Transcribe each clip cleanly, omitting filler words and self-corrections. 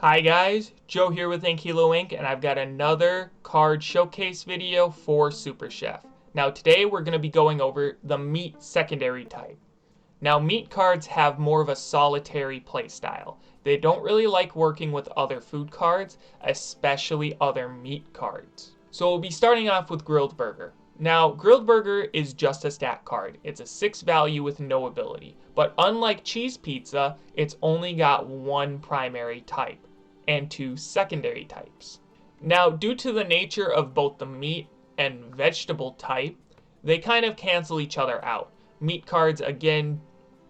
Hi guys, Joe here with Inkilo Ink, and I've got another card showcase video for Super Chef. Now today we're going to be going over the meat secondary type. Now meat cards have more of a solitary play style. They don't really like working with other food cards, especially other meat cards. So we'll be starting off with Grilled Burger. Now, Grilled Burger is just a stat card. It's a 6 value with no ability. But unlike Cheese Pizza, it's only got one primary type and two secondary types. Now, due to the nature of both the meat and vegetable type, they kind of cancel each other out. Meat cards again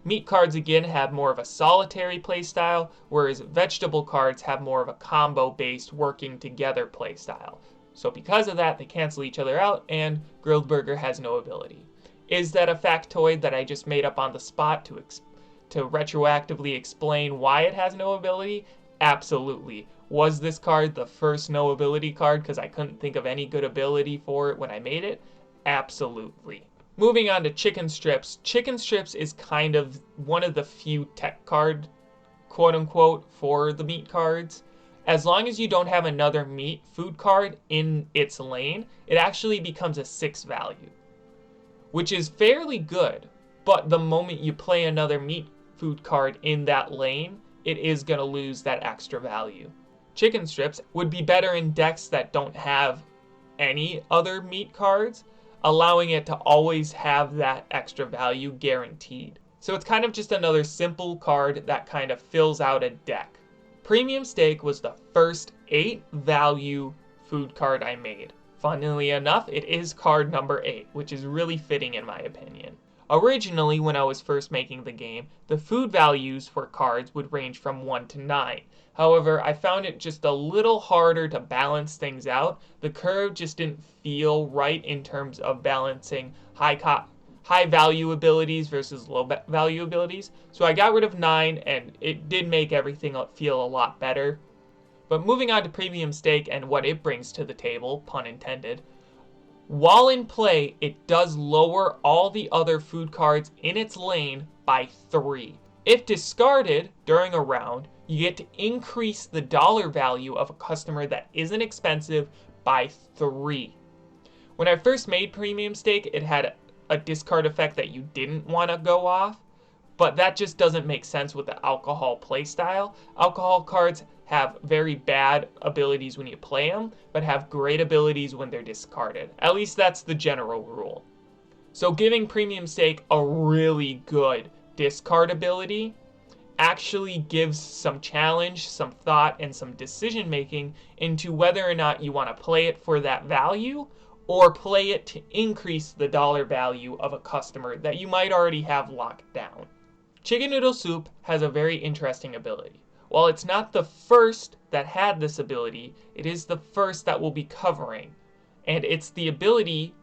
have more of a solitary playstyle, whereas vegetable cards have more of a combo-based working together playstyle. So because of that, they cancel each other out, and Grilled Burger has no ability. Is that a factoid that I just made up on the spot to retroactively explain why it has no ability? Absolutely. Was this card the first no ability card because I couldn't think of any good ability for it when I made it? Absolutely. Moving on to Chicken Strips. Chicken Strips is kind of one of the few tech card, quote unquote, for the meat cards. As long as you don't have another meat food card in its lane, it actually becomes a 6 value, which is fairly good, but the moment you play another meat food card in that lane, it is going to lose that extra value. Chicken Strips would be better in decks that don't have any other meat cards, allowing it to always have that extra value guaranteed. So it's kind of just another simple card that kind of fills out a deck. Premium Steak was the first 8 value food card I made. Funnily enough, it is card number 8, which is really fitting in my opinion. Originally, when I was first making the game, the food values for cards would range from 1 to 9. However, I found it just a little harder to balance things out. The curve just didn't feel right in terms of balancing high value abilities versus low value abilities. So I got rid of 9, and it did make everything feel a lot better. But moving on to Premium Steak and what it brings to the table, pun intended. While in play, it does lower all the other food cards in its lane by 3. If discarded during a round, you get to increase the dollar value of a customer that isn't expensive by 3. When I first made Premium Steak, it had a discard effect that you didn't want to go off, but that just doesn't make sense with the alcohol playstyle. Alcohol cards have very bad abilities when you play them, but have great abilities when they're discarded. At least that's the general rule. So giving Premium Steak a really good discard ability actually gives some challenge, some thought, and some decision making into whether or not you want to play it for that value or play it to increase the dollar value of a customer that you might already have locked down. Chicken Noodle Soup has a very interesting ability. While it's not the first that had this ability, it is the first that we'll be covering. And it's the ability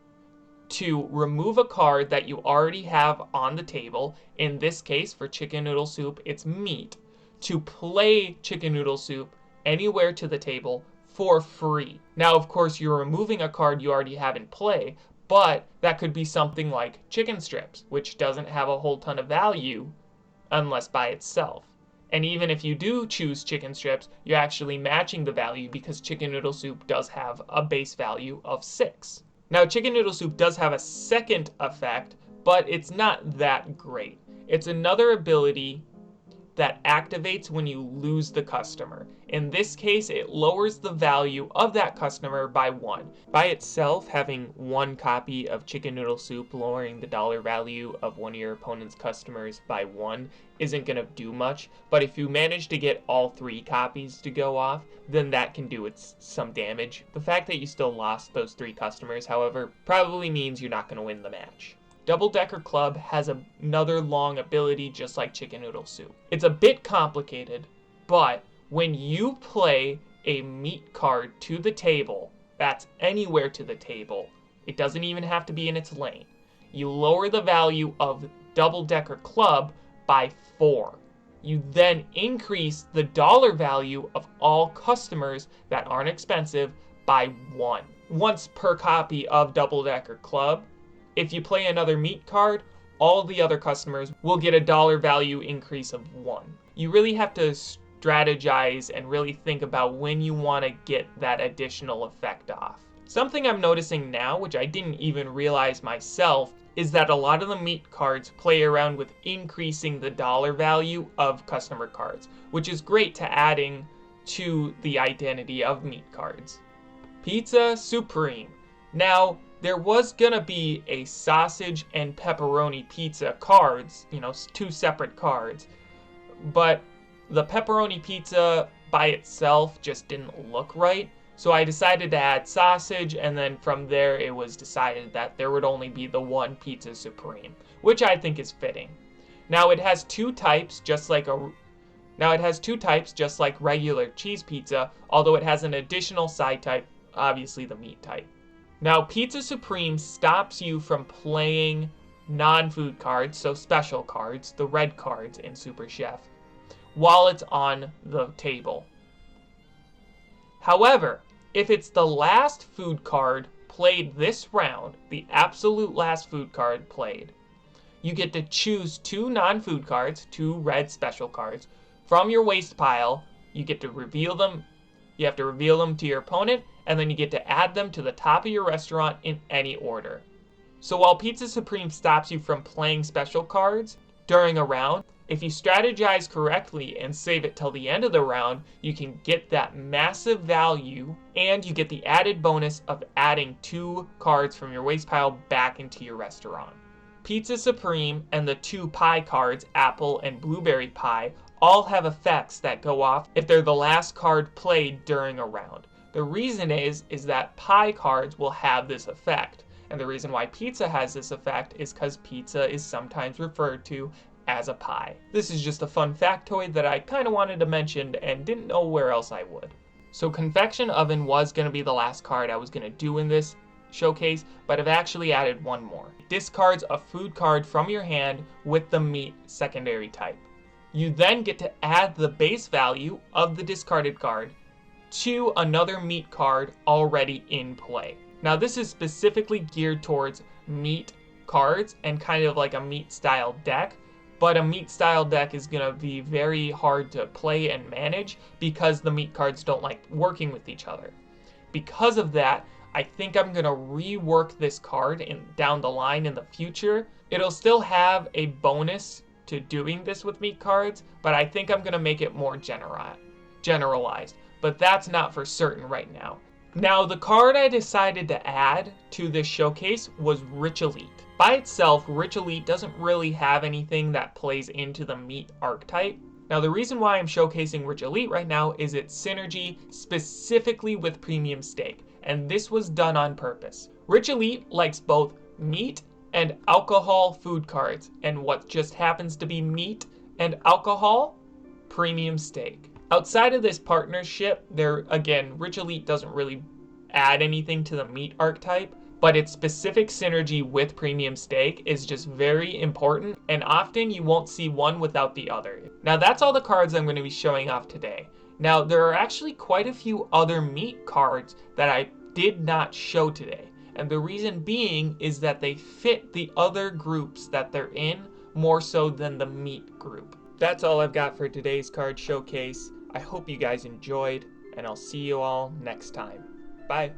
to remove a card that you already have on the table. In this case, for Chicken Noodle Soup, it's meat. To play Chicken Noodle Soup anywhere to the table for free. Now, of course, you're removing a card you already have in play, but that could be something like Chicken Strips, which doesn't have a whole ton of value unless by itself. And even if you do choose Chicken Strips, you're actually matching the value because Chicken Noodle Soup does have a base value of 6. Now, Chicken Noodle Soup does have a second effect, but it's not that great. It's another ability that activates when you lose the customer. In this case, it lowers the value of that customer by 1. By itself, having 1 copy of Chicken Noodle Soup lowering the dollar value of one of your opponent's customers by 1 isn't going to do much, but if you manage to get all 3 copies to go off, then that can do some damage. The fact that you still lost those 3 customers, however, probably means you're not going to win the match. Double Decker Club has another long ability just like Chicken Noodle Soup. It's a bit complicated, but when you play a meat card to the table, that's anywhere to the table, it doesn't even have to be in its lane, you lower the value of Double Decker Club by 4. You then increase the dollar value of all customers that aren't expensive by 1. Once per copy of Double Decker Club. If you play another meat card, all the other customers will get a dollar value increase of 1. You really have to strategize and really think about when you want to get that additional effect off. Something I'm noticing now, which I didn't even realize myself, is that a lot of the meat cards play around with increasing the dollar value of customer cards, which is great to adding to the identity of meat cards. Pizza Supreme. Now, there was gonna be a sausage and pepperoni pizza cards, 2 separate cards, but the pepperoni pizza by itself just didn't look right. So I decided to add sausage, and then from there it was decided that there would only be the one Pizza Supreme, which I think is fitting. Now it has two types, just like regular cheese pizza, although it has an additional side type, obviously the meat type. Now Pizza Supreme stops you from playing non-food cards, so special cards, the red cards in Super Chef, while it's on the table. However, if it's the last food card played this round, the absolute last food card played, you get to choose 2 non-food cards, 2 red special cards, from your waste pile. You get to reveal them. You have to reveal them to your opponent, and then you get to add them to the top of your restaurant in any order. So while Pizza Supreme stops you from playing special cards during a round, if you strategize correctly and save it till the end of the round, you can get that massive value, and you get the added bonus of adding 2 cards from your waste pile back into your restaurant. Pizza Supreme and the 2 pie cards, apple and blueberry pie, all have effects that go off if they're the last card played during a round. The reason is that pie cards will have this effect, and the reason why pizza has this effect is because pizza is sometimes referred to as a pie. This is just a fun factoid that I kind of wanted to mention and didn't know where else I would. So Confection Oven was going to be the last card I was going to do in this showcase, but I've actually added one more. It discards a food card from your hand with the meat secondary type. You then get to add the base value of the discarded card to another meat card already in play. Now this is specifically geared towards meat cards and kind of like a meat style deck, but a meat style deck is going to be very hard to play and manage because the meat cards don't like working with each other. Because of that, I think I'm going to rework this card down the line in the future. It'll still have a bonus to doing this with meat cards, but I think I'm going to make it more generalized. But that's not for certain right now. Now, the card I decided to add to this showcase was Rich Elite. By itself, Rich Elite doesn't really have anything that plays into the meat archetype. Now, the reason why I'm showcasing Rich Elite right now is its synergy specifically with Premium Steak, and this was done on purpose. Rich Elite likes both meat and alcohol food cards, and what just happens to be meat and alcohol? Premium Steak. Outside of this partnership, Rich Elite doesn't really add anything to the meat archetype, but its specific synergy with Premium Steak is just very important, and often you won't see one without the other. Now that's all the cards I'm going to be showing off today. Now there are actually quite a few other meat cards that I did not show today, and the reason being is that they fit the other groups that they're in more so than the meat group. That's all I've got for today's card showcase. I hope you guys enjoyed, and I'll see you all next time. Bye.